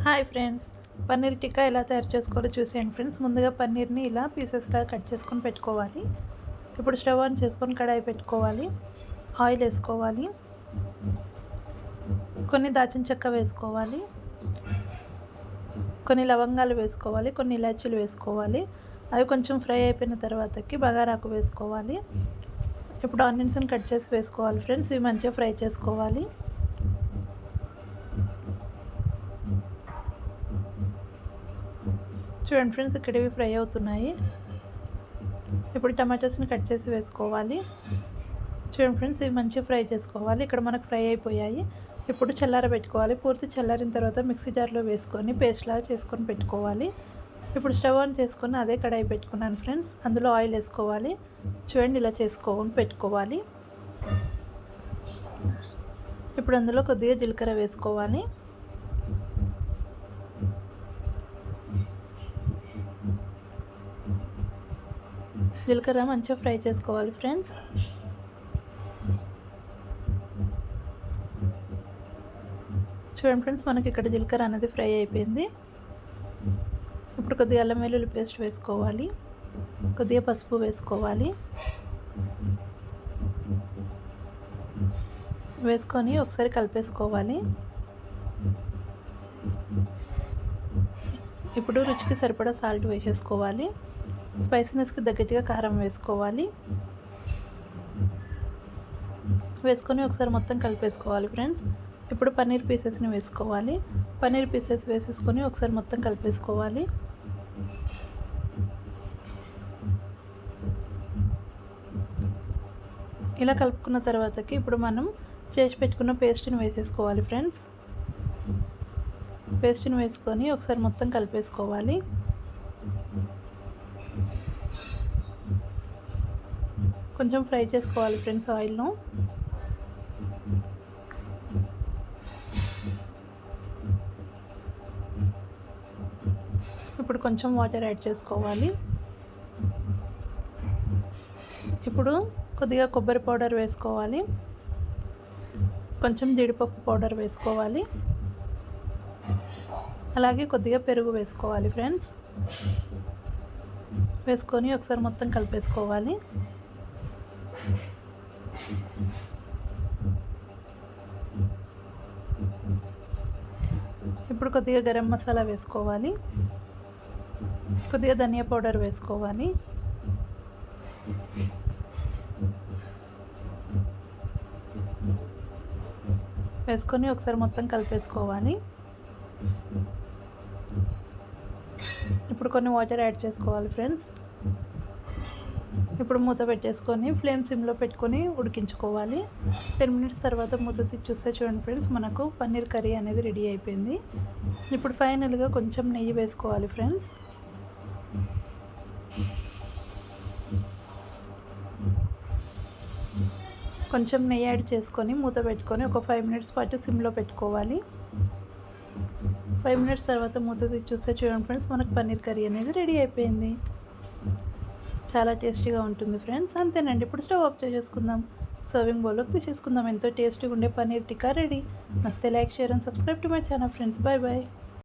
Hi friends, paneer tikka ఎలా తయారు చేసుకోవాలో చూసేయండి ఫ్రెండ్స్. ముందుగా పన్నీర్ని ఇలా పీసెస్లా కట్ చేసుకొని పెట్టుకోవాలి. ఇప్పుడు స్టవ్ ఆన్ చేసుకొని కడాయి పెట్టుకోవాలి. ఆయిల్ వేసుకోవాలి. కొన్ని దాల్చిన చెక్క వేసుకోవాలి. కొన్ని లవంగాలు వేసుకోవాలి. కొన్ని ఇలాచీలు వేసుకోవాలి. అవి కొంచెం ఫ్రై అయిపోయిన తర్వాతకి బగారాకు వేసుకోవాలి. ఇప్పుడు ఆనియన్స్ని కట్ చేసి వేసుకోవాలి ఫ్రెండ్స్. ఇవి మంచిగా ఫ్రై చేసుకోవాలి. చూడండి ఫ్రెండ్స్, ఇక్కడ ఇవి ఫ్రై అవుతున్నాయి. ఇప్పుడు టమాటోస్ని కట్ చేసి వేసుకోవాలి. చూడండి ఫ్రెండ్స్, ఇవి మంచిగా ఫ్రై చేసుకోవాలి. ఇక్కడ మనకు ఫ్రై అయిపోయాయి. ఇప్పుడు చల్లారబెట్టుకోవాలి. పూర్తి చల్లారిన తర్వాత మిక్సీ జార్లో వేసుకొని పేస్ట్ లాగా చేసుకొని పెట్టుకోవాలి. ఇప్పుడు స్టవ్ ఆన్ చేసుకొని అదే కడాయి పెట్టుకున్నాను ఫ్రెండ్స్. అందులో ఆయిల్ వేసుకోవాలి. చూడండి, ఇలా చేసుకొని పెట్టుకోవాలి. ఇప్పుడు అందులో కొద్దిగా జీలకర్ర వేసుకోవాలి. జీలకర్ర మంచిగా ఫ్రై చేసుకోవాలి ఫ్రెండ్స్. చూడండి ఫ్రెండ్స్, మనకి ఇక్కడ జీలకర్ర అనేది ఫ్రై అయిపోయింది. ఇప్పుడు కొద్దిగా అల్లం వెల్లుల్లి పేస్ట్ వేసుకోవాలి. కొద్దిగా పసుపు వేసుకోవాలి. వేసుకొని ఒకసారి కలిపేసుకోవాలి. ఇప్పుడు రుచికి సరిపడా సాల్ట్ వేసేసుకోవాలి. స్పైసీనెస్కి తగ్గట్టుగా కారం వేసుకోవాలి. వేసుకొని ఒకసారి మొత్తం కలిపేసుకోవాలి ఫ్రెండ్స్. ఇప్పుడు పన్నీర్ పీసెస్ని వేసుకోవాలి. పన్నీర్ పీసెస్ వేసేసుకొని ఒకసారి మొత్తం కలిపేసుకోవాలి. ఇలా కలుపుకున్న తర్వాతకి ఇప్పుడు మనం చేసి పెట్టుకున్న పేస్ట్ని వేసేసుకోవాలి ఫ్రెండ్స్. పేస్ట్ని వేసుకొని ఒకసారి మొత్తం కలిపేసుకోవాలి. కొంచెం ఫ్రై చేసుకోవాలి ఫ్రెండ్స్ ఆయిల్లో. ఇప్పుడు కొంచెం వాటర్ యాడ్ చేసుకోవాలి. ఇప్పుడు కొద్దిగా కొబ్బరి పౌడర్ వేసుకోవాలి. కొంచెం జీడిపప్పు పౌడర్ వేసుకోవాలి. అలాగే కొద్దిగా పెరుగు వేసుకోవాలి ఫ్రెండ్స్. వేసుకొని ఒకసారి మొత్తం కలిపేసుకోవాలి. ఇప్పుడు కొద్దిగా గరం మసాలా వేసుకోవాలి. కొద్దిగా ధనియా పౌడర్ వేసుకోవాలి. వేసుకొని ఒకసారి మొత్తం కలిపేసుకోవాలి. ఇప్పుడు కొన్ని వాటర్ యాడ్ చేసుకోవాలి ఫ్రెండ్స్. ఇప్పుడు మూత పెట్టేసుకొని ఫ్లేమ్ సిమ్లో పెట్టుకొని ఉడికించుకోవాలి. 10 మినిట్స్ తర్వాత మూత తీసి చూస్తే చూడండి ఫ్రెండ్స్, మనకు పన్నీర్ కర్రీ అనేది రెడీ అయిపోయింది. ఇప్పుడు ఫైనల్గా కొంచెం నెయ్యి వేసుకోవాలి ఫ్రెండ్స్. కొంచెం నెయ్యి యాడ్ చేసుకొని మూత పెట్టుకొని ఒక 5 మినిట్స్ పాటు సిమ్లో పెట్టుకోవాలి. 5 మినిట్స్ తర్వాత మూత తీసి చూస్తే చూడండి ఫ్రెండ్స్, మనకు పన్నీర్ కర్రీ అనేది రెడీ అయిపోయింది. చాలా టేస్టీగా ఉంటుంది ఫ్రెండ్స్. అంతేనండి, ఇప్పుడు స్టవ్ ఆఫ్ చేసేసుకుందాం. సర్వింగ్ బౌల్లోకి తీసేసుకుందాం. ఎంతో టేస్టీగా ఉండే పన్నీర్ టిక్కా రెడీ. నచ్చితే like, share and subscribe to my channel friends. Bye bye.